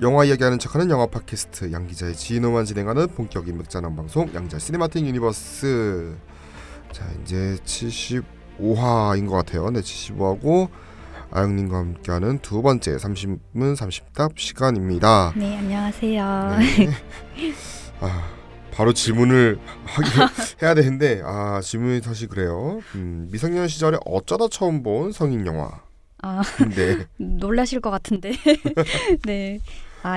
영화 이야기하는 척하는 영화 팟캐스트 양기자의 지인호만 진행하는 본격 인맥자랑 방송 양자 시네마틱 유니버스. 자, 이제 75화인 것 같아요. 네, 75화고 아영님과 함께하는 두 번째 30분 30답 시간입니다. 네, 안녕하세요. 네. 바로 질문을 해야 되는데 질문이 사실 그래요. 미성년 시절에 어쩌다 처음 본 성인 영화. 네. 놀라실 것 같은데. 네.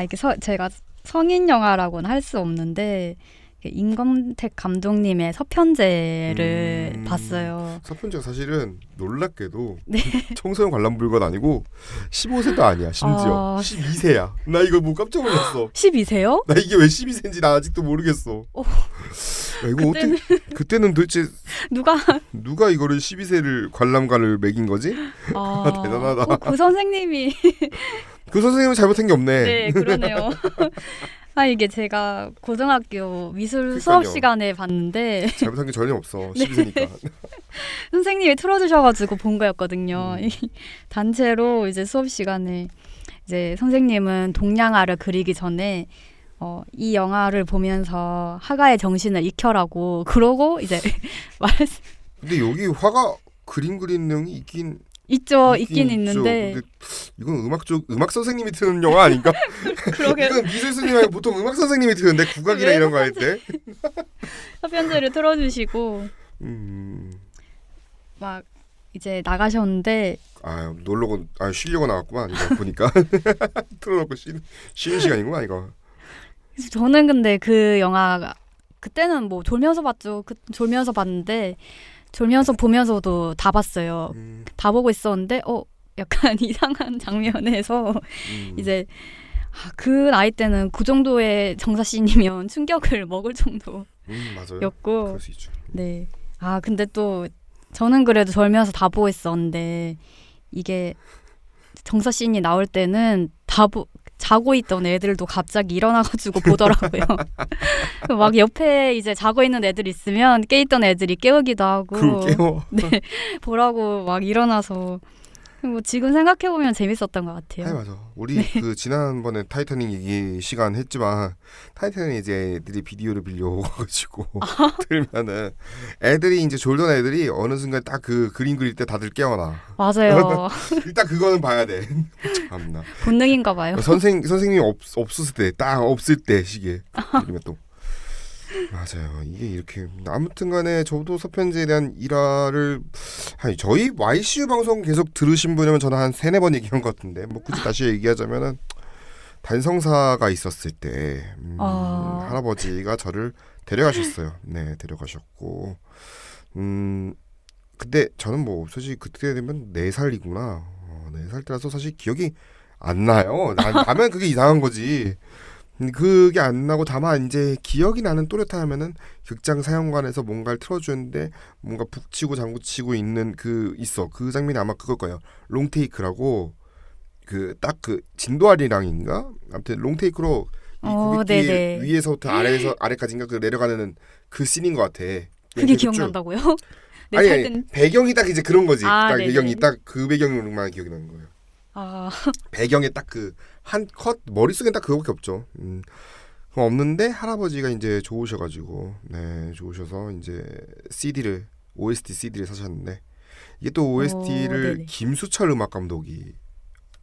이게 제가 성인 영화라고는 할 수 없는데 임권택 감독님의 서편제를 봤어요. 서편제가 사실은 놀랍게도 네. 청소년 관람 불가는 아니고 15세도 아니야. 심지어 12세야. 나 이거 뭐 깜짝 놀랐어. 12세요? 나 이게 왜 12세인지 나 아직도 모르겠어. 야, 이거 그때는 도대체 누가 이거를 12세를 관람가를 매긴 거지? 대단하다. 그 선생님이 그 선생님은 잘못한 게 없네. 네, 그러네요. 이게 제가 고등학교 미술 수업 시간에 봤는데 잘못한 게 전혀 없어. 12세니까. 선생님이 틀어주셔가지고 본 거였거든요. 단체로 이제 수업 시간에 이제 선생님은 동양화를 그리기 전에 이 영화를 보면서 화가의 정신을 익혀라고 그러고 이제 근데 여기 화가 그림 그리는 내용이 있긴 있는데 근데 이건 음악 선생님이 트는 영화 아닌가? 그러게. 이건 미술 선생님이 보통 음악 선생님이 트는데 국악이나 이런 거 할 때 서편제를 틀어주시고 막 이제 나가셨는데 놀러고 쉬려고 나왔구만 이거 보니까 틀어놓고 쉬는 시간이구만 이거. 그래서 저는 근데 그 영화가 그때는 뭐 졸면서 봤죠. 졸면서 봤는데 졸면서 보면서도 다 봤어요. 다 보고 있었는데 약간 이상한 장면에서 이제 그 나이 때는 그 정도의 정사씨님이면 충격을 먹을 정도였고 맞아요. 그럴 수 있죠. 네. 근데 또 저는 그래도 졸면서 다 보고 있었는데 이게 정사씬이 나올 때는 자고 있던 애들도 갑자기 일어나가지고 보더라고요. 막 옆에 이제 자고 있는 애들 있으면 깨있던 애들이 깨우기도 하고 깨워. 네, 보라고 막 일어나서 뭐 지금 생각해보면 재밌었던 것 같아요. 맞아. 우리 그 지난번에 타이타닉 얘기 시간 했지만 타이타닉 이제 애들이 비디오를 빌려가지고 들면은 애들이 이제 졸던 애들이 어느 순간 딱 그 그림 그릴 때 다들 깨어나. 맞아요. 일단 그거는 봐야 돼. 참나. 본능인가 봐요. 선생님이 없었을 때 딱 없을 때 시기에 그러면 또 맞아요. 이게 이렇게 아무튼간에 저도 서편제에 대한 일화를 저희 YCU 방송 계속 들으신 분이면 저는 한 3-4번 얘기한 것 같은데 뭐 굳이 다시 얘기하자면은 단성사가 있었을 때 할아버지가 저를 데려가셨어요. 네, 데려가셨고 근데 저는 뭐 솔직히 그때 되면 4살이구나. 4살 때라서 사실 기억이 안 나요. 나면 그게 이상한 거지. 그게 안 나고 다만 이제 기억이 나는 또렷한 하면은 극장 사영관에서 뭔가를 틀어주는데 뭔가 북치고 장구치고 있는 그 장면이 아마 그걸 거예요. 롱테이크라고 그 진도아리랑인가 아무튼 롱테이크로 이 고깃길 위에서부터 아래까지인가 그 내려가는 그 씬인 것 같아. 그게 기억난다고요? 아니 배경이 딱 이제 그런 거지. 딱 네네. 배경이 딱 그 배경으로만 기억이 나는 거예요. 배경에 딱 그 한 컷 머릿속엔 딱 그거밖에 없죠. 없는데 할아버지가 이제 좋으셔가지고 좋으셔서 이제 OST CD를 사셨는데 이게 또 OST를 김수철 음악 감독이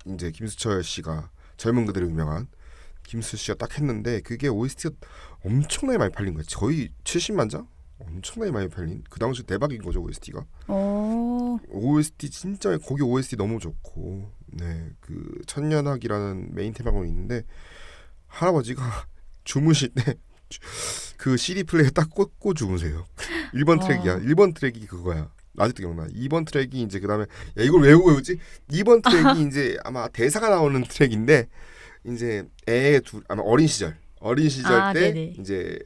이제 김수철 씨가 젊은 그대로 유명한 김수 씨가 딱 했는데 그게 OST가 엄청나게 많이 팔린 거예요. 거의 70만 장? 엄청나게 많이 팔린 그 당시 대박인 거죠 OST가. OST 진짜 거기 OST 너무 좋고 그 천년학이라는 메인 테마가 있는데 할아버지가 주무실 때 그 CD 플레이어 딱 꽂고 주무세요. 1번 트랙이야. 1번 트랙이 그거야. 아직도 기억나. 2번 트랙이 이제 그다음에 이걸 왜 외우지? 2번 트랙이 이제 아마 대사가 나오는 트랙인데 이제 아마 어린 시절 때 네네. 이제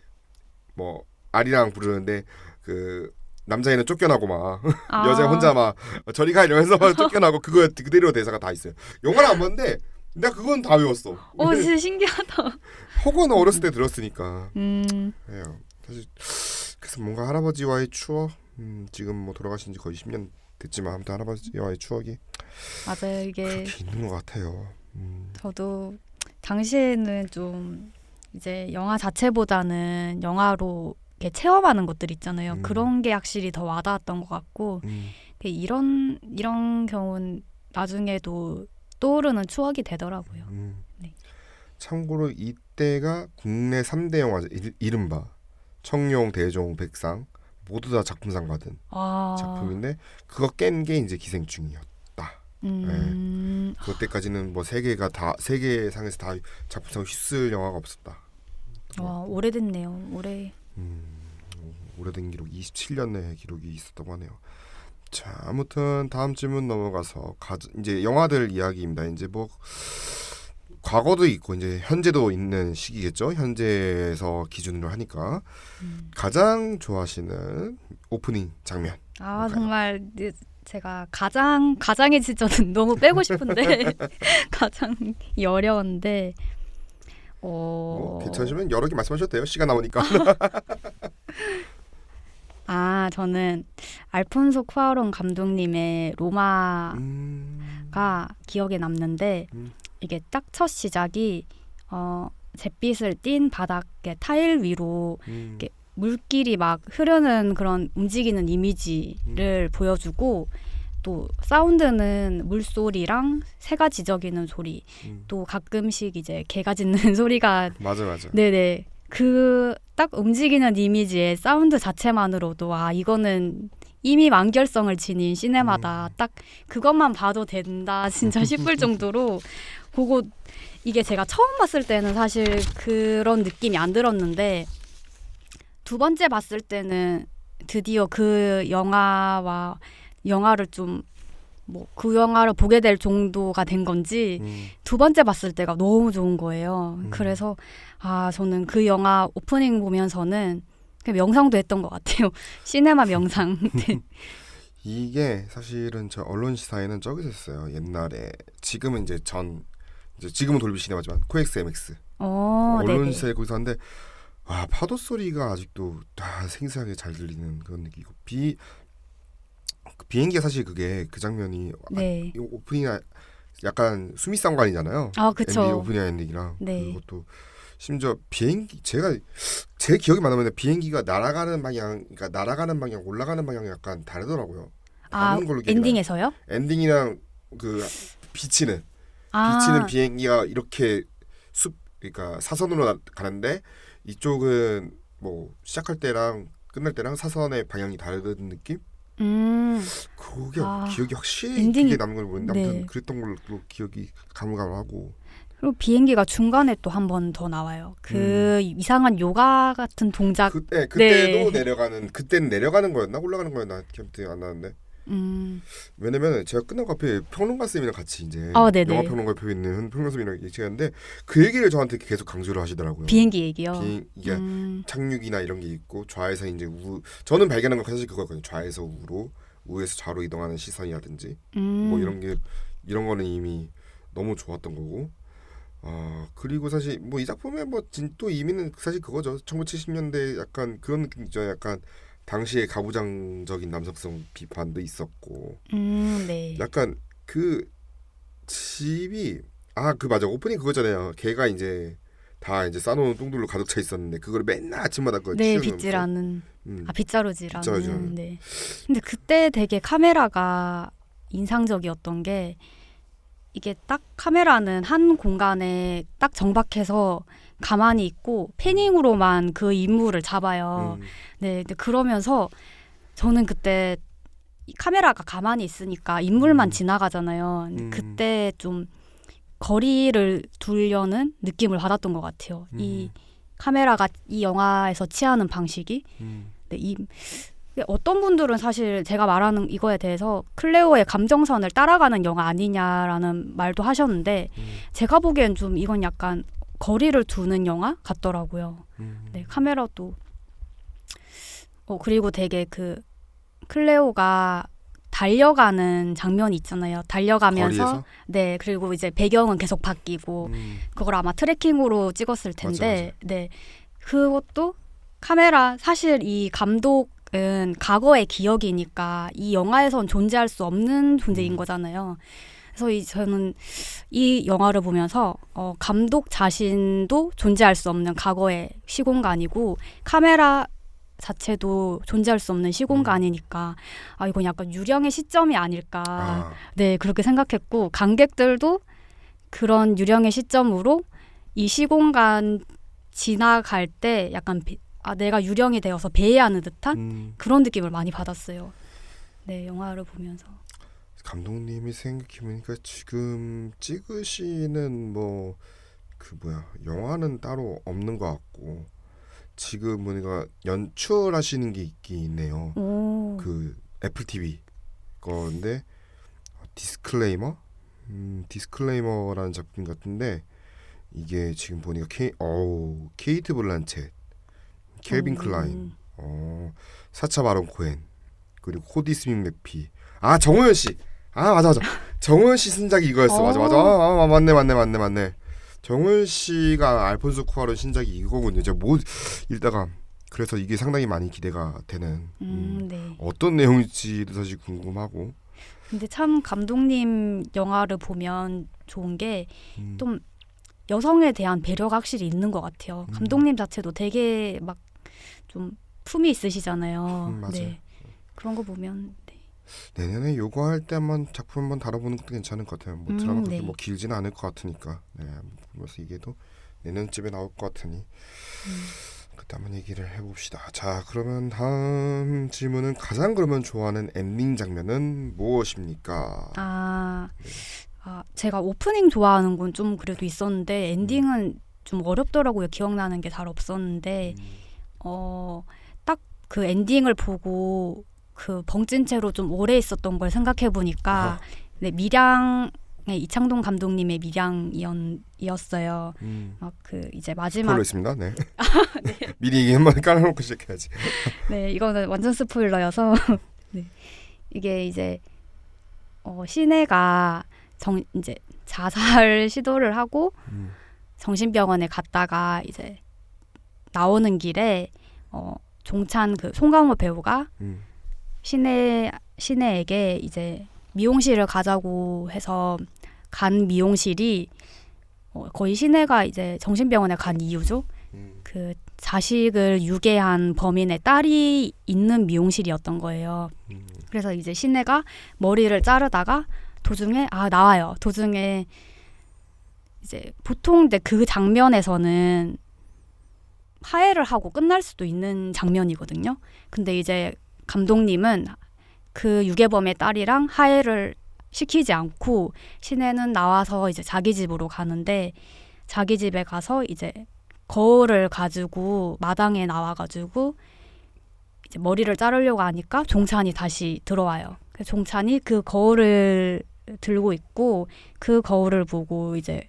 뭐 아리랑 부르는데 그 남자애는 쫓겨나고 막 여자 혼자 막 저리 가 이러면서 쫓겨나고 그거 그대로 대사가 다 있어요. 영화를 안 봤는데 내가 그건 다 외웠어. 진짜 신기하다. 허거는 어렸을 때 들었으니까. 그래요. 사실 그래서 뭔가 할아버지와의 추억 지금 뭐 돌아가신 지 거의 10년 됐지만 아무튼 할아버지와의 추억이 맞아요. 이게 그렇게 있는 것 같아요. 저도 당시에는 좀 이제 영화 자체보다는 영화로 이렇게 체험하는 것들 있잖아요. 그런 게 확실히 더 와닿았던 것 같고 이런 경우는 나중에도 떠오르는 추억이 되더라고요. 네. 참고로 이때가 국내 3대 영화제 이른바 청룡, 대종, 백상 모두 다 작품상 받은 작품인데 그거 깬 게 이제 기생충이었다. 네. 그때까지는 뭐 세계상에서 다 작품상 휩쓸 영화가 없었다. 와, 오래됐네요. 오래된 기록 27년의 기록이 있었다고 하네요. 자, 아무튼 다음 질문 넘어가서 이제 영화들 이야기입니다. 이제 뭐 과거도 있고 이제 현재도 있는 시기겠죠. 현재에서 기준으로 하니까 가장 좋아하시는 오프닝 장면. 아, 정말 제가 가장의 지저는 너무 빼고 싶은데 가장이 어려운데 괜찮으시면 여러 개 말씀하셔도 돼요. 시간 남으니까. 저는 알폰소 쿠아론 감독님의 로마가 기억에 남는데 이게 딱 첫 시작이 잿빛을 띤 바닥에 타일 위로 이렇게 물길이 막 흐르는 그런 움직이는 이미지를 보여주고 또 사운드는 물소리랑 새가 지저귀는 소리 또 가끔씩 이제 개가 짖는 소리가 맞아. 네네 그 딱 움직이는 이미지의 사운드 자체만으로도 이거는 이미 완결성을 지닌 시네마다 딱 그것만 봐도 된다 진짜 싶을 정도로 그거 이게 제가 처음 봤을 때는 사실 그런 느낌이 안 들었는데 두 번째 봤을 때는 드디어 그 영화를 좀 뭐 그 영화를 보게 될 정도가 된 건지 두 번째 봤을 때가 너무 좋은 거예요. 그래서 저는 그 영화 오프닝 보면서는 그냥 명상도 했던 것 같아요. 시네마 명상. 이게 사실은 저 언론 시사에는 저기서 했어요. 옛날에 지금은 이제 지금은 돌비 시네마지만 코엑스 MX 언론 시사에 거기서 하는데 파도 소리가 아직도 다 생생하게 잘 들리는 그런 느낌이고 비행기가 사실 그게 그 장면이 오프닝이나 약간 수미상관이잖아요. 그렇죠. 오프닝 엔딩이랑 네. 그것도 심지어 비행기 제 기억이 많으면 비행기가 날아가는 방향 올라가는 방향이 약간 다르더라고요. 다른 걸로 엔딩에서요? 엔딩이랑 그 비치는 비행기가 이렇게 그러니까 사선으로 가는데 이쪽은 뭐 시작할 때랑 끝날 때랑 사선의 방향이 다른 느낌? 그게 기억이 확실히 그게 남는 걸 모르는데 아무튼 그랬던 걸로 기억이 가물가물하고 그리고 비행기가 중간에 또 한 번 더 나와요. 그 이상한 요가 같은 동작 그때도 그때는 내려가는 거였나 올라가는 거였나 기억이 안 나는데 왜냐면 제가 끝나고 앞에 평론가 쌤이랑 같이 이제 영화 평론가 옆에 있는 평론가 쌤이랑 얘기하는데 그 얘기를 저한테 계속 강조를 하시더라고요. 비행기 얘기요. 이게 착륙이나 이런 게 있고 좌에서 이제 저는 발견한 건 사실 그거였거든요. 좌에서 우로 우에서 좌로 이동하는 시선이라든지 뭐 이런 거는 이미 너무 좋았던 거고 그리고 사실 뭐 이 작품의 또 의미는 사실 그거죠. 1970년대 약간 그런 느낌 있죠. 약간 당시에 가부장적인 남성성 비판도 있었고 네. 약간 그 집이 맞아 오프닝 그거잖아요. 걔가 이제 다 이제 싸놓은 똥들로 가득 차 있었는데 그걸 맨날 아침마다 빗질하는 빗자루질하는 네. 근데 그때 되게 카메라가 인상적이었던 게 이게 딱 카메라는 한 공간에 딱 정박해서 가만히 있고 패닝으로만 그 인물을 잡아요. 네, 근데 그러면서 저는 그때 카메라가 가만히 있으니까 인물만 지나가잖아요. 그때 좀 거리를 두려는 느낌을 받았던 것 같아요. 이 카메라가 이 영화에서 취하는 방식이 어떤 분들은 사실 제가 말하는 이거에 대해서 클레오의 감정선을 따라가는 영화 아니냐라는 말도 하셨는데 제가 보기엔 좀 이건 약간 거리를 두는 영화 같더라고요. 네, 카메라도 그리고 되게 그 클레오가 달려가는 장면이 있잖아요. 달려가면서 거리에서? 네, 그리고 이제 배경은 계속 바뀌고 그걸 아마 트래킹으로 찍었을 텐데 맞아. 네, 그것도 카메라 사실 이 감독은 과거의 기억이니까 이 영화에선 존재할 수 없는 존재인 거잖아요. 그래서 저는 이 영화를 보면서 감독 자신도 존재할 수 없는 과거의 시공간이고 카메라 자체도 존재할 수 없는 시공간이니까 이건 약간 유령의 시점이 아닐까. 네, 그렇게 생각했고 관객들도 그런 유령의 시점으로 이 시공간 지나갈 때 약간 내가 유령이 되어서 배회하는 듯한 그런 느낌을 많이 받았어요. 네, 영화를 보면서. 감독님이 생각해보니까 지금 찍으시는 영화는 따로 없는 것 같고 지금 보니까 연출하시는 게 있긴 있네요. 그 애플 TV 건데 디스클레이머라는 작품 같은데 이게 지금 보니까 케이트 블란쳇, 켈빈 클라인, 사차 바론 코엔 그리고 코디 스믹 맥피, 정호연 씨. 맞아. 정호연 씨 신작이 이거였어. 맞아. 맞네. 정호연 씨가 알폰소 쿠아론 신작이 이거군요. 제가 읽다가 그래서 이게 상당히 많이 기대가 되는. 네. 어떤 내용일지도 사실 궁금하고. 근데 참 감독님 영화를 보면 좋은 게 좀 여성에 대한 배려가 확실히 있는 것 같아요. 감독님 자체도 되게 막 좀 품이 있으시잖아요. 맞아요. 네. 그런 거 보면 내년에 요거 할 때 한번 작품 한번 다뤄보는 것도 괜찮을 것 같아요. 드라마 그렇게 네. 길지는 않을 것 같으니까. 네, 그래서 이게도 내년쯤에 나올 것 같으니 그때 한번 얘기를 해봅시다. 자, 그러면 다음 질문은 가장 그러면 좋아하는 엔딩 장면은 무엇입니까? 제가 오프닝 좋아하는 건 좀 그래도 있었는데 엔딩은 좀 어렵더라고요. 기억나는 게 잘 없었는데 딱 그 엔딩을 보고 그 벙찐 채로 좀 오래 있었던 걸 생각해 보니까 네, 밀양의 이창동 감독님의 밀양이었어요. 막 그 이제 마지막 스포일러 있습니다. 네. 네. 미리 얘기 한번 깔아놓고 시작해야지. 네, 이거는 완전 스포일러여서 네. 이게 이제 신혜가 이제 자살 시도를 하고 정신병원에 갔다가 이제 나오는 길에 종찬 그 송강호 배우가 신혜에게 이제 미용실을 가자고 해서 간 미용실이 거의 신혜가 이제 정신병원에 간 이유죠. 그 자식을 유괴한 범인의 딸이 있는 미용실이었던 거예요. 그래서 이제 신혜가 머리를 자르다가 도중에 나와요. 도중에 이제 보통 근데 그 장면에서는 화해를 하고 끝날 수도 있는 장면이거든요. 근데 이제 감독님은 그 유괴범의 딸이랑 화해를 시키지 않고 신혜는 나와서 이제 자기 집으로 가는데 자기 집에 가서 이제 거울을 가지고 마당에 나와가지고 이제 머리를 자르려고 하니까 종찬이 다시 들어와요. 종찬이 그 거울을 들고 있고 그 거울을 보고 이제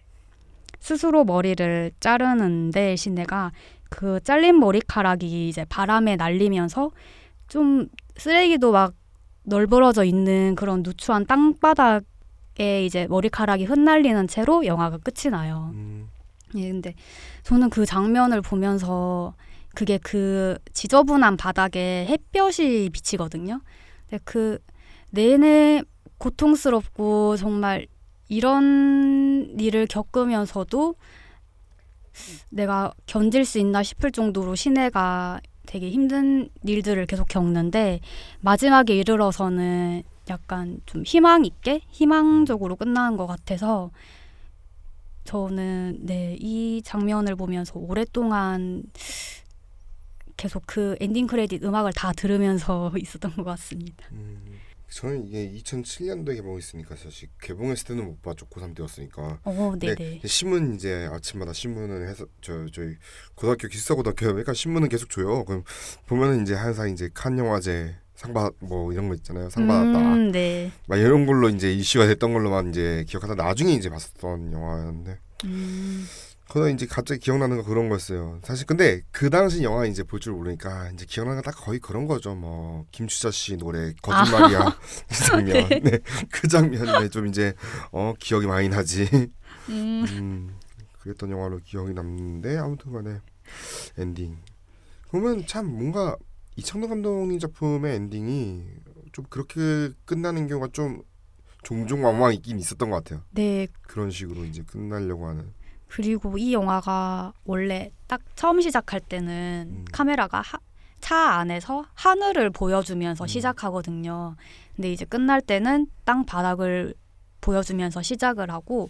스스로 머리를 자르는데 신혜가 그 잘린 머리카락이 이제 바람에 날리면서 좀 쓰레기도 막 널브러져 있는 그런 누추한 땅바닥에 이제 머리카락이 흩날리는 채로 영화가 끝이 나요. 예, 근데 저는 그 장면을 보면서 그게 그 지저분한 바닥에 햇볕이 비치거든요. 근데 그 내내 고통스럽고 정말 이런 일을 겪으면서도 내가 견딜 수 있나 싶을 정도로 신혜가 되게 힘든 일들을 계속 겪는데 마지막에 이르러서는 약간 좀 희망 있게 희망적으로 끝나는 것 같아서 저는 이 장면을 보면서 오랫동안 계속 그 엔딩 크레딧 음악을 다 들으면서 있었던 것 같습니다. 저는 이게 2007년도에 개봉했으니까 사실 개봉했을 때는 못 봤죠. 고3 때였으니까. 네네. 신문 이제 아침마다 신문을 해서 저희 고등학교 기숙사고등학교 그러니까 신문은 계속 줘요. 그럼 보면은 이제 항상 이제 칸 영화제 상받 이런 거 있잖아요. 상 받았다. 네. 막 이런 걸로 이제 이슈가 됐던 걸로만 이제 기억하다 나중에 이제 봤었던 영화였는데. 그러다 이제 갑자기 기억나는 거 그런 거였어요. 사실 근데 그 당시 영화 이제 볼 줄 모르니까 이제 기억나는 거 딱 거의 그런 거죠. 뭐 김추자 씨 노래 거짓말이야 그 장면. 네. 그 장면에 좀 이제 기억이 많이 나지. 그랬던 영화로 기억이 남는데 아무튼간에 엔딩. 그러면 참 뭔가 이창동 감독님 작품의 엔딩이 좀 그렇게 끝나는 경우가 좀 종종 왕왕 있긴 있었던 것 같아요. 네. 그런 식으로 이제 끝나려고 하는. 그리고 이 영화가 원래 딱 처음 시작할 때는 카메라가 차 안에서 하늘을 보여주면서 시작하거든요. 근데 이제 끝날 때는 땅 바닥을 보여주면서 시작을 하고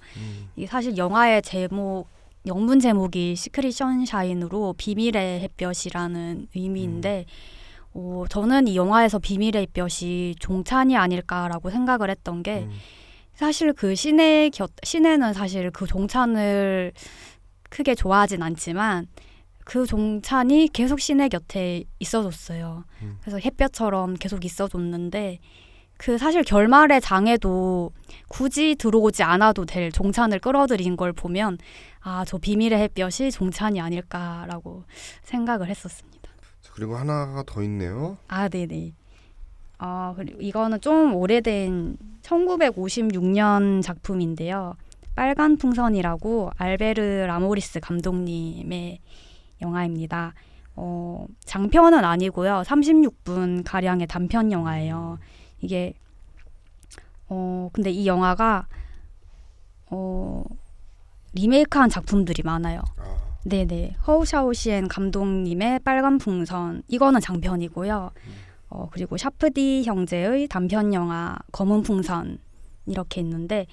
이게 사실 영화의 제목 영문 제목이 시크릿 선샤인으로 비밀의 햇볕이라는 의미인데 저는 이 영화에서 비밀의 햇볕이 종찬이 아닐까라고 생각을 했던 게 사실 그 신혜는 사실 그 종찬을 크게 좋아하진 않지만 그 종찬이 계속 신혜 곁에 있어줬어요. 그래서 햇볕처럼 계속 있어줬는데 그 사실 결말의 장에도 굳이 들어오지 않아도 될 종찬을 끌어들인 걸 보면 아, 저 비밀의 햇볕이 종찬이 아닐까라고 생각을 했었습니다. 그리고 하나가 더 있네요. 아, 네네. 그리고 이거는 좀 오래된 1956년 작품인데요. 빨간 풍선이라고 알베르 라모리스 감독님의 영화입니다. 장편은 아니고요. 36분 가량의 단편 영화예요. 이게 근데 이 영화가 리메이크한 작품들이 많아요. 네네. 허우샤오시엔 감독님의 빨간 풍선 이거는 장편이고요. 그리고 샤프디 형제의 단편 영화 검은 풍선 이렇게 있는데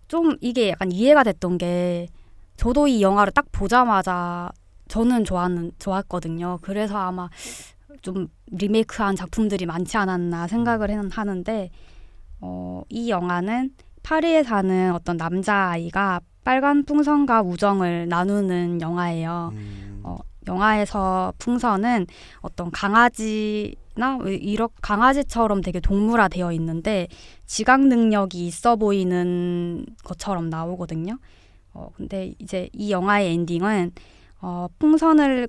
좀 이게 약간 이해가 됐던 게 저도 이 영화를 딱 보자마자 저는 좋았거든요. 그래서 아마 좀 리메이크한 작품들이 많지 않았나 생각을 하는데 이 영화는 파리에 사는 어떤 남자아이가 빨간 풍선과 우정을 나누는 영화예요. 영화에서 풍선은 어떤 강아지나 강아지처럼 되게 동물화되어 있는데 지각 능력이 있어 보이는 것처럼 나오거든요. 근데 이제 이 영화의 엔딩은 풍선을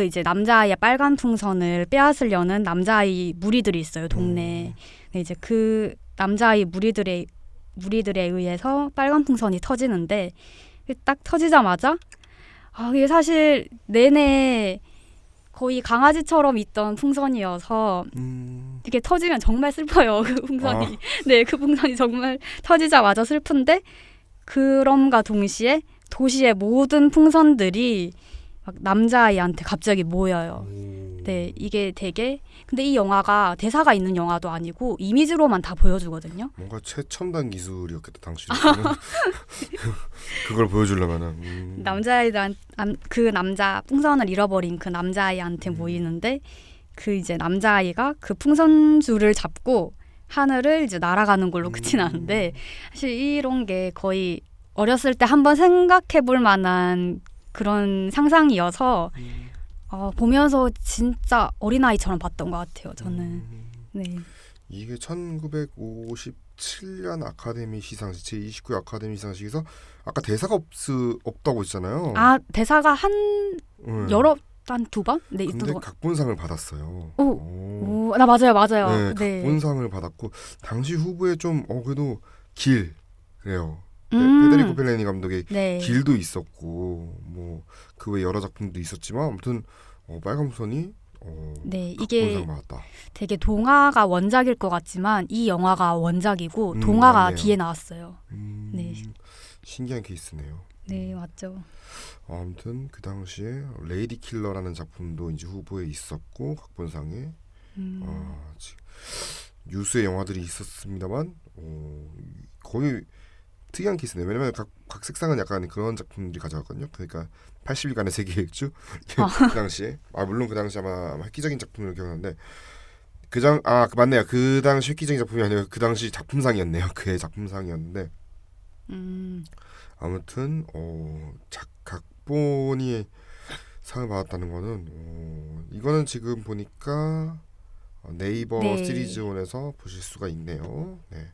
이제 남자아이의 빨간 풍선을 빼앗으려는 남자아이 무리들이 있어요, 동네에. 근데 이제 그 남자아이 무리들에 의해서 빨간 풍선이 터지는데 딱 터지자마자 이게 사실 내내 거의 강아지처럼 있던 풍선이어서 이게 터지면 정말 슬퍼요. 그 풍선이. 네, 그 풍선이 정말 터지자마자 슬픈데 그럼과 동시에 도시의 모든 풍선들이 막 남자아이한테 갑자기 모여요. 네, 이게 되게 근데 이 영화가 대사가 있는 영화도 아니고 이미지로만 다 보여주거든요. 뭔가 최첨단 기술이었겠다 당시에. 그걸 보여주려면은 그 남자 풍선을 잃어버린 그 남자아이한테 모이는데 그 이제 남자아이가 그 풍선줄을 잡고 하늘을 이제 날아가는 걸로 끝이 나는데 사실 이런 게 거의 어렸을 때 한번 생각해볼 만한 그런 상상이어서 보면서 진짜 어린아이처럼 봤던 것 같아요. 저는. 네. 이게 1957년 아카데미 시상식 제29회 아카데미 시상식에서 아까 대사가 없다고 했잖아요. 대사가 한 두 번? 네, 근데 각본상을 받았어요. 나 맞아요. 네, 각본상을 받았고 당시 후보에 좀 그래도 그래요. 페데리코 펠리니 감독의 길도 있었고 뭐 그 외 여러 작품도 있었지만 아무튼 빨간 풍선이 이게 받았다. 되게 동화가 원작일 것 같지만 이 영화가 원작이고 동화가 맞네요. 뒤에 나왔어요. 네. 신기한 케이스네요. 네, 맞죠. 아무튼 그 당시에 레이디 킬러라는 작품도 이제 후보에 있었고 각본상에 유수의 영화들이 있었습니다만 거의 특이한 케이스네요. 왜냐면 각 색상은 약간 그런 작품들이 가져갔거든요. 그러니까 80일간의 세계 일주 그 당시에 물론 그 당시 아마 획기적인 작품으로 기억하는데 맞네요. 그 당시 획기적인 작품이 아니라 그 당시 작품상이었네요. 그의 작품상이었는데 아무튼 각본이 상을 받았다는 거는 이거는 지금 보니까 네이버 시리즈온에서 보실 수가 있네요. 네.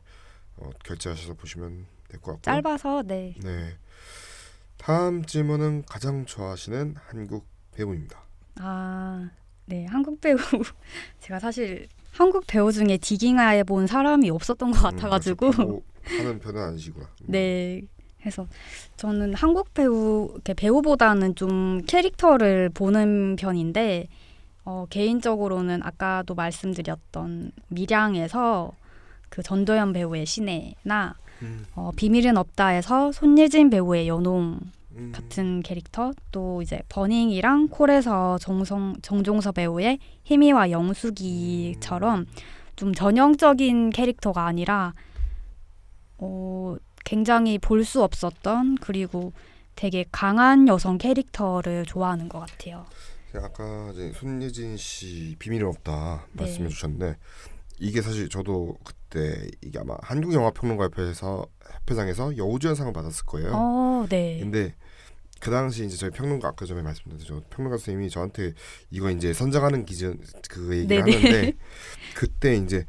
결제하셔서 보시면 될 것 같고 짧아서 네. 다음 질문은 가장 좋아하시는 한국 배우입니다. 네, 한국 배우 제가 사실 한국 배우 중에 디깅해 본 사람이 없었던 것 같아가지고 하는 편은 아니시구나. 네, 그래서 저는 한국 배우보다는 좀 캐릭터를 보는 편인데 개인적으로는 아까도 말씀드렸던 밀양에서 그 전도연 배우의 신혜나 비밀은 없다에서 손예진 배우의 연홍 같은 캐릭터, 또 이제 버닝이랑 콜에서 정종서 배우의 희미와 영숙이처럼 좀 전형적인 캐릭터가 아니라 굉장히 볼 수 없었던, 그리고 되게 강한 여성 캐릭터를 좋아하는 것 같아요. 아까 이제 손예진 씨 비밀은 없다 네. 말씀해 주셨는데 이게 사실 저도 그때 이게 아마 한국영화평론가협회장에서 여우주연상을 받았을 거예요. 네. 근데 그 당시 이제 저희 평론가 아까 전에 말씀드렸죠. 평론가 선생님이 저한테 이거 이제 선정하는 기준 그 얘기를 네네. 하는데 그때 이제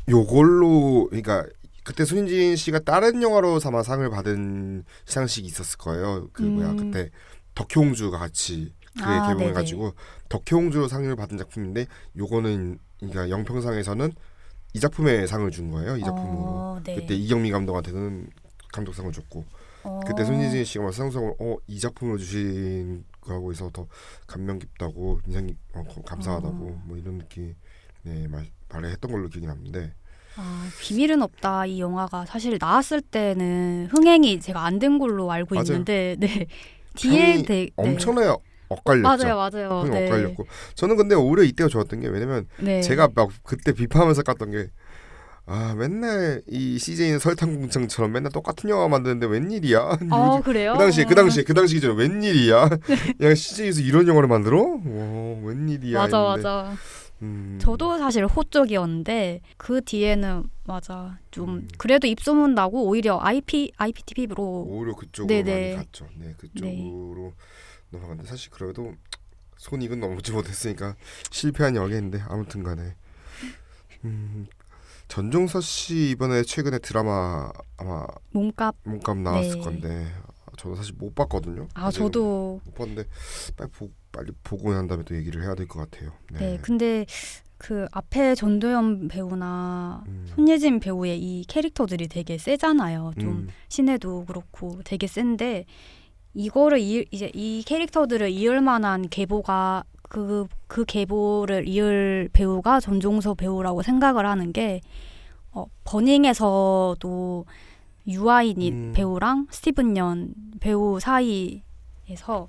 요걸로 그러니까 그때 손예진 씨가 다른 영화로 아마 상을 받은 시상식이 있었을 거예요. 그 그때 덕혜옹주가 같이 그게 개봉해가지고 덕혜옹주로 상을 받은 작품인데 요거는 그러니까 영평상에서는 이 작품에 상을 준 거예요. 이 작품으로. 네. 그때 이경미 감독한테는 감독상을 줬고 그때 손예진 씨가 막 수상성을 이 작품으로 주신 거라고 해서 더 감명 깊다고 인상 감사하다고 뭐 이런 느낌 말을 했던 걸로 기억이 남는데 비밀은 없다 이 영화가 사실 나왔을 때는 흥행이 제가 안 된 걸로 알고 맞아요. 있는데 뒤에 엄청나게 엇갈렸죠. 맞아요. 흥이 엇갈렸고 저는 근데 오히려 이때가 좋았던 게 왜냐면 제가 막 그때 비판하면서 깠던 게 맨날 이 CJ는 설탕공장처럼 맨날 똑같은 영화 만드는데 웬일이야? 그래요? 그 당시 기준에 웬일이야? 야 CJ에서 이런 영화를 만들어? 웬일이야? 맞아. 저도 사실 호 쪽이었는데 그 뒤에는 좀 그래도 입소문 나고 오히려 IPTV로 오히려 그쪽으로 많이 갔죠. 그쪽으로 넘어갔는데 사실 그래도 손익은 넘지 못했으니까 건실패한 영화인데 아무튼간에 전종서 씨 이번에 최근에 드라마 아마 몸값 나왔을 건데 저도 사실 못 봤거든요. 저도 못 봤는데 빨리 보고 난 다음에 또 얘기를 해야 될 것 같아요. 네, 근데 그 앞에 전도연 배우나 손예진 배우의 이 캐릭터들이 되게 세잖아요. 좀 신혜도 그렇고 되게 센데 이거를 이제 이 캐릭터들을 이을 만한 계보가 그 계보를 이을 배우가 전종서 배우라고 생각을 하는 게 버닝에서도 유아인 배우랑 스티븐 연 배우 사이에서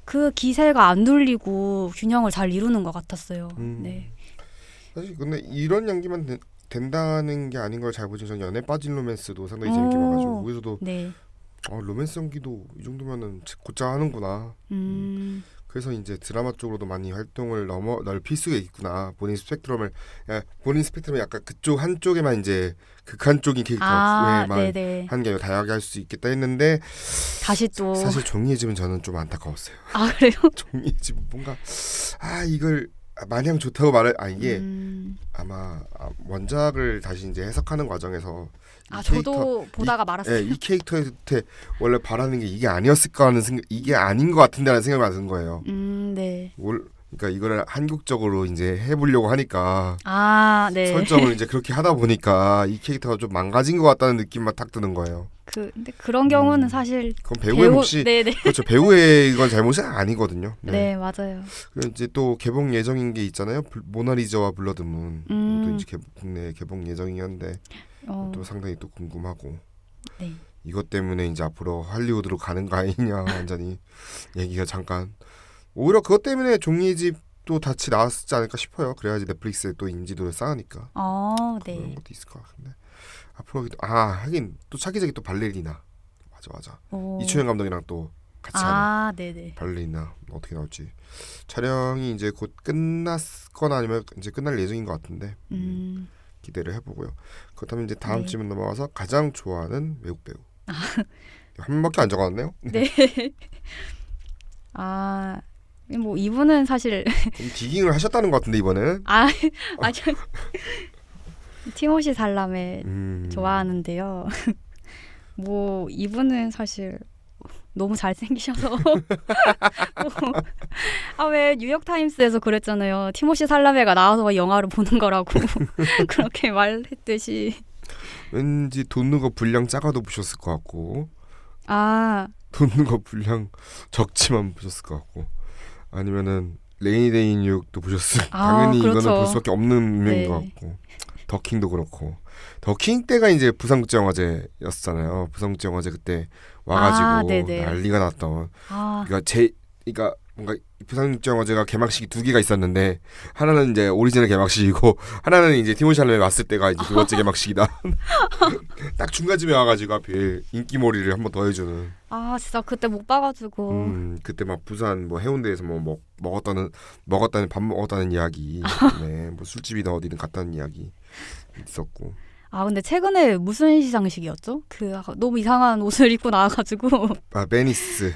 그 기세가 안 눌리고 균형을 잘 이루는 것 같았어요. 네. 사실 근데 이런 연기만 된다는 게 아닌 걸 잘 보죠. 전 연애 빠진 로맨스도 상당히 재밌게 봐가지고 거기서도 로맨스 연기도 이 정도면은 곧잘 하는구나. 그래서 이제 드라마 쪽으로도 많이 활동을 넓힐 수가 있구나. 본인 스펙트럼을 약간 그쪽 한쪽에만 이제 극한 쪽인 캐릭터만 하는 게 아니라 다양하게 할 수 있겠다 했는데 다시 또 사실 종이의 집은 저는 좀 안타까웠어요. 그래요? 종이의 집은 뭔가 이걸 마냥 좋다고 이게 아마 원작을 다시 이제 해석하는 과정에서 저도 보다가 말았어요. 이 캐릭터한테 원래 바라는 게 이게 아니었을까 하는 생각, 이게 아닌 것 같은데라는 생각이 드는 거예요. 네. 그러니까 이거를 한국적으로 이제 해보려고 하니까 네. 설정을 이제 그렇게 하다 보니까 이 캐릭터가 좀 망가진 것 같다는 느낌만 딱 드는 거예요. 근데 그런 경우는 사실 그건 배우의 몫이 그렇죠. 배우의 이건 잘못이 아니거든요. 네, 맞아요. 그리고 이제 또 개봉 예정인 게 있잖아요. 모나리자와 블러드문 또 이제 국내 개봉 예정이었는데 또 상당히 또 궁금하고 이것 때문에 이제 앞으로 할리우드로 가는 거 아니냐 완전히 얘기가 잠깐 오히려 그것 때문에 종이의 집도 같이 나왔지 않을까 싶어요. 그래야지 넷플릭스에 또 인지도를 쌓으니까 그런 것도 있을 것 같은데 앞으로 하긴 또 차기작이 또 발레리나 맞아 이초영 감독이랑 또 같이 하는 발레리나 어떻게 나올지 촬영이 이제 곧 끝났거나 아니면 이제 끝날 예정인 것 같은데 기대를 해보고요. 그렇다면 이제 다음 질문 넘어가서 가장 좋아하는 외국 배우 한 번밖에 안 적어놨네요. 네. 뭐 이분은 사실 좀 디깅을 하셨다는 것 같은데 이번에는 티모시 살라메 좋아하는데요. 뭐 이분은 사실 너무 잘생기셔서 왜 뉴욕타임스에서 그랬잖아요. 티모시 살라메가 나와서 영화를 보는 거라고 그렇게 말했듯이 왠지 돈 넣은 분량 작아도 보셨을 것 같고 돈 넣은 분량 적지만 보셨을 것 같고 아니면은 레이니 데이 뉴욕도 보셨을 당연히 그렇죠. 이거는 볼 수밖에 없는 면인 것 같고 더킹도 그렇고 더킹 때가 이제 부산국제영화제였잖아요. 부산국제영화제 그때 와가지고 네네. 난리가 났던. 아, 그러니까 뭔가 부산국제영화제가 개막식이 두 개가 있었는데 하나는 이제 오리지널 개막식이고 하나는 이제 티모시 샬라메 왔을 때가 이제 두 번째 개막식이다. 딱 중간쯤에 와가지고 하필 인기몰이를 한번 더 해주는. 진짜 그때 못 봐가지고. 그때 막 부산 뭐 해운대에서 뭐 먹었다는 밥 먹었다는 이야기, 네, 뭐 술집이나 어디든 갔다는 이야기 있었고. 근데 최근에 무슨 시상식이었죠? 너무 이상한 옷을 입고 나와가지고. 베니스.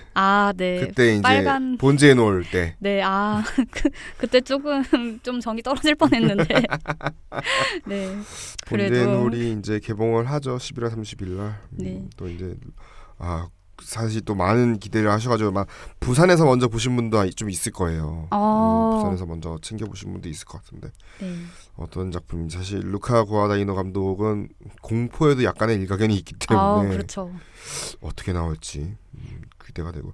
네. 그때 이제 빨간. 본즈에 놓을 때. 네, 그때 조금 좀 정이 떨어질 뻔했는데. 네. 본즈에 그래도. 놓을이 이제 개봉을 하죠. 11월 30일 날. 네. 또 이제 사실 또 많은 기대를 하셔가지고 막 부산에서 먼저 보신 분도 좀 있을 거예요. 부산에서 먼저 챙겨보신 분도 있을 것 같은데. 네. 어떤 작품인지 사실 루카 구아다이노 감독은 공포에도 약간의 일가견이 있기 때문에 그렇죠. 어떻게 나올지 기대가 되고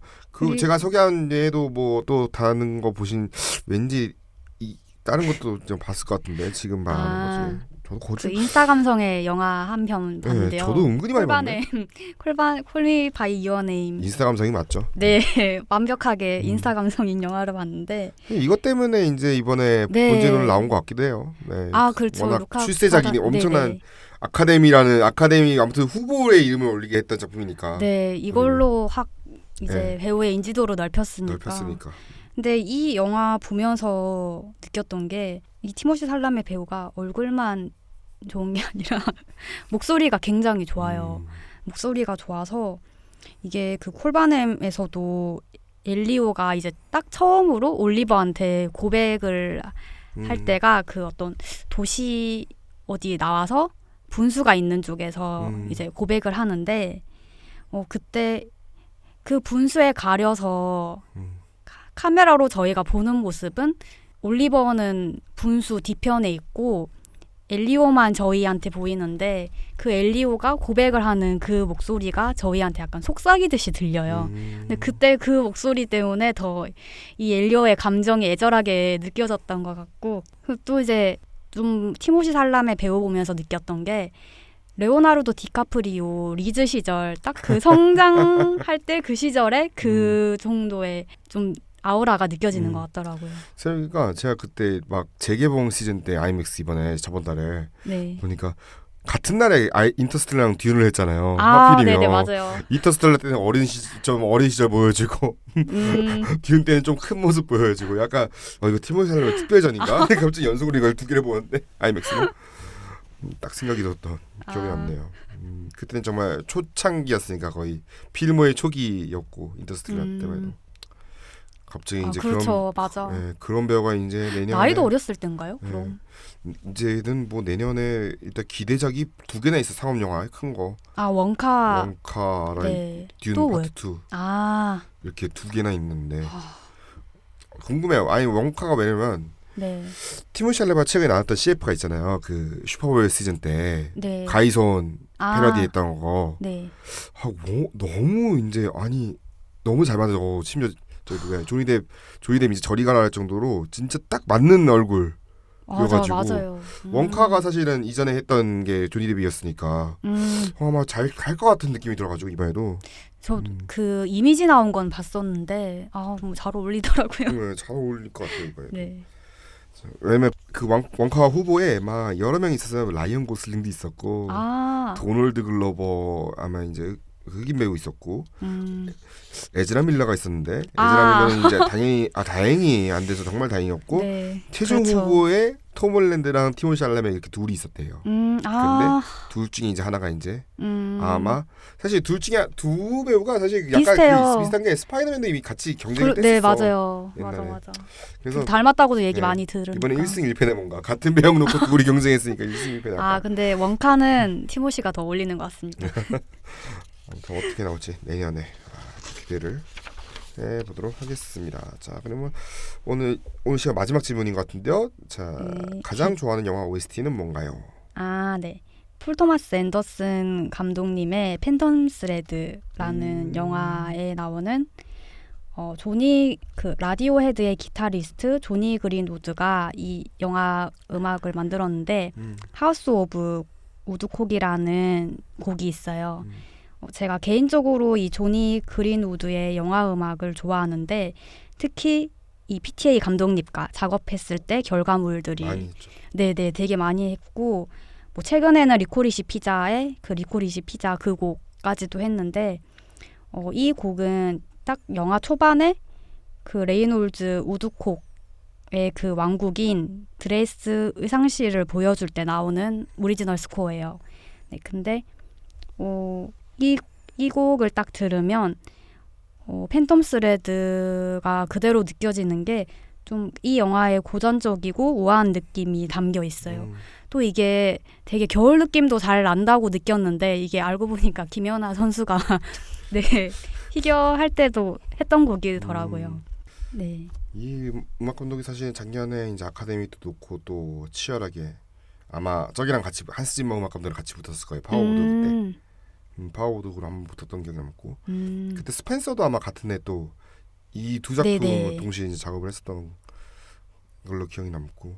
제가 소개한 예도 뭐 또 다른 거 보신 왠지 다른 것도 좀 봤을 것 같은데 지금 말하는 거지. 저도 그 인싸 감성의 영화 한 편 봤는데요. 네, 저도 은근히 많이 봤네. 콜미 바이 유어 네임. 인싸 감성이 맞죠? 네, 완벽하게 인싸 감성인 영화를 봤는데 이것 때문에 이제 이번에 본제노를 나온 것 같기도 해요. 네. 그렇죠. 워낙 출세작이니 엄청난 네네. 아카데미 아무튼 후보의 이름을 올리게 했던 작품이니까. 네, 이걸로 확 이제 배우의 인지도를 넓혔으니까. 근데 이 영화 보면서 느꼈던 게 이 티모시 살라메 배우가 얼굴만 좋은 게 아니라 목소리가 굉장히 좋아요. 목소리가 좋아서 이게 그 콜바넴에서도 엘리오가 이제 딱 처음으로 올리버한테 고백을 할 때가 그 어떤 도시 어디에 나와서 분수가 있는 쪽에서 이제 고백을 하는데 그때 그 분수에 가려서 카메라로 저희가 보는 모습은 올리버는 분수 뒤편에 있고 엘리오만 저희한테 보이는데 그 엘리오가 고백을 하는 그 목소리가 저희한테 약간 속삭이듯이 들려요. 근데 그때 그 목소리 때문에 더 이 엘리오의 감정이 애절하게 느껴졌던 것 같고 또 이제 좀 티모시 살라메 배우 보면서 느꼈던 게 레오나르도 디카프리오 리즈 시절 딱 그 성장할 때 그 시절에 그 정도의 좀 아우라가 느껴지는 것 같더라고요. 그러니까 제가 그때 막 재개봉 시즌 때 아이맥스 이번에 저번 달에 보니까 같은 날에 인터스텔라랑 듀운을 했잖아요. 하필이면. 네네 맞아요. 인터스텔라 때는 어린 시절 보여주고 듀운 때는 좀 큰 모습 보여주고 약간 이거 티모시 샬라메 특별전인가? 갑자기 연속으로 이걸 두 개를 보는데 아이맥스로 딱 생각이 들었던 기억이 남네요. 그때는 정말 초창기였으니까 거의 필모의 초기였고 인터스텔라 때만 해도. 갑자기 이제 그렇죠, 맞아. 그런 배우가 이제 내년에 나이도 어렸을 때인가요? 그럼 이제는 뭐 내년에 일단 기대작이 두 개나 있어. 상업 영화 큰 거. 원카랑 듀운 파트 2 이렇게 두 개나 있는데 궁금해요. 아니 원카가 왜냐면 티모시 샬라메가 최근에 나왔던 CF가 있잖아요. 그 슈퍼볼 시즌 때 가이손 패러디했던 거. 너무 이제 너무 잘 만들어. 심지어 조니뎁 이제 저리 가라 할 정도로 진짜 딱 맞는 얼굴. 맞아요. 원카가 사실은 이전에 했던 게 조니뎁이었으니까 아마 잘 갈 것 같은 느낌이 들어가지고 이번에도. 저 그 이미지 나온 건 봤었는데 뭐 잘 어울리더라고요. 네, 잘 어울릴 것 같아요 이번에. 왜냐면 그 원카 후보에 막 여러 명 있었어요. 라이언 고슬링도 있었고 도널드 글로버 아마 이제 흑인 배우 있었고 에즈라 밀러가 있었는데 에즈라 밀러는 이제 다행히 안 돼서 정말 다행이었고 최종 후보에 톰 홀랜드랑 티모시 샬라메 이렇게 둘이 있었대요. 근데 둘 중에 이제 하나가 이제 아마 사실 둘 중에 두 배우가 사실 약간 비슷한 게 스파이더맨도 이미 같이 경쟁을 했었어. 네 맞아요. 맞아. 그래서 닮았다고도 얘기 많이 들으니까 이번에 1승 1패네 뭔가 같은 배우 놓고 둘이 경쟁했으니까 1승 1패. 근데 원카는 티모시가 더 어울리는 것 같습니다. 아무튼 어떻게 나올지 내년에 기대를 해보도록 하겠습니다. 자, 그러면 오늘 시간 마지막 질문인 것 같은데요. 자, 가장 좋아하는 영화 OST는 뭔가요? 네. 폴 토마스 앤더슨 감독님의 팬덤 스레드라는 영화에 나오는 조니 그 라디오헤드의 기타리스트 조니 그린우드가 이 영화 음악을 만들었는데 하우스 오브 우드콕이라는 곡이 있어요. 제가 개인적으로 이 조니 그린우드의 영화 음악을 좋아하는데 특히 이 PTA 감독님과 작업했을 때 결과물들이 많이 있죠. 네네 되게 많이 했고 뭐 최근에는 리코리시 피자의 그 리코리시 피자 그 곡까지도 했는데 이 곡은 딱 영화 초반에 그 레이놀즈 우드콕의 그 왕국인 드레스 의상실을 보여줄 때 나오는 오리지널 스코어예요. 네, 근데 이 곡을 딱 들으면 팬텀 스레드가 그대로 느껴지는 게 좀 이 영화의 고전적이고 우아한 느낌이 담겨 있어요. 또 이게 되게 겨울 느낌도 잘 난다고 느꼈는데 이게 알고 보니까 김연아 선수가 네 희겨할 때도 했던 곡이더라고요. 네. 이 음악 감독이 사실 작년에 이제 아카데미도 놓고 또 치열하게 아마 저기랑 같이 한스 짐머 음악 감독이랑 같이 붙었을 거예요. 파워우드 그때. 파워우드로 한번 붙었던 기억이 남고 그때 스펜서도 아마 같은 해 또 이 두 작품을 네네. 동시에 이제 작업을 했었던 걸로 기억이 남고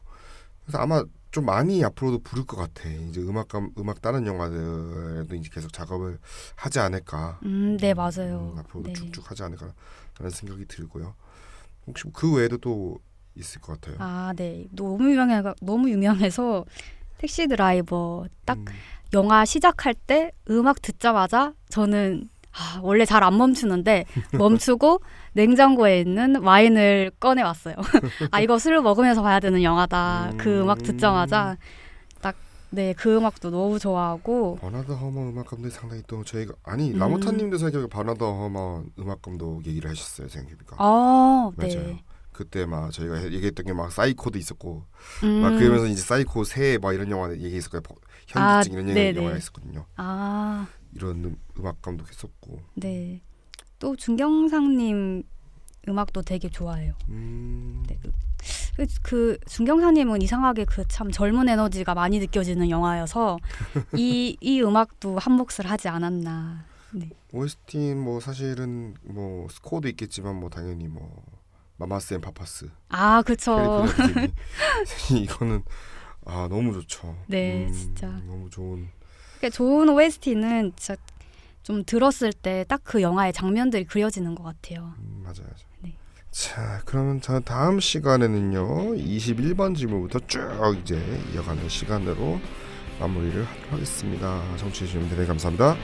그래서 아마 좀 많이 앞으로도 부를 것 같아. 이제 음악 다른 영화들도 이제 계속 작업을 하지 않을까. 네 맞아요. 앞으로도 네. 쭉쭉 하지 않을까라는 생각이 들고요. 혹시 그 외에도 또 있을 것 같아요. 아, 네. 너무 유명해서 택시 드라이버 딱 영화 시작할 때 음악 듣자마자 저는 원래 잘 안 멈추는데 멈추고 냉장고에 있는 와인을 꺼내 왔어요. 이거 술을 먹으면서 봐야 되는 영화다. 그 음악 듣자마자 딱 네, 그 음악도 너무 좋아하고 버나드 허먼 음악 감독이 상당히 또 저희가 라모타님도 생각해 버나드 허먼 음악 감독 얘기를 하셨어요. 생각해보니까 맞아요. 네. 그때 막 저희가 얘기했던 게 막 사이코도 있었고 막 그러면서 이제 사이코 새 막 이런 영화 얘기했었고 현기증 이런 영화가 있었거든요. 이런 음악 감독 했었고. 네. 또 준경상님 음악도 되게 좋아해요. 네. 그 준경상님은 이상하게 그 참 젊은 에너지가 많이 느껴지는 영화여서 이 음악도 한 몫을 하지 않았나. 네. OST 뭐 사실은 뭐 스코어도 있겠지만 뭐 당연히 뭐 마마스 앤 파파스. 그렇죠. 이거는 너무 좋죠. 네, 진짜. 너무 좋은. 그러니까 좋은 OST는 진짜 좀 들었을 때 딱 그 영화의 장면들이 그려지는 것 같아요. 맞아요. 네. 자, 그러면 저 다음 시간에는요 21번 질문부터 쭉 이제 이어가는 시간으로 마무리를 하도록 하겠습니다. 청취해 주시면 대단히 감사합니다.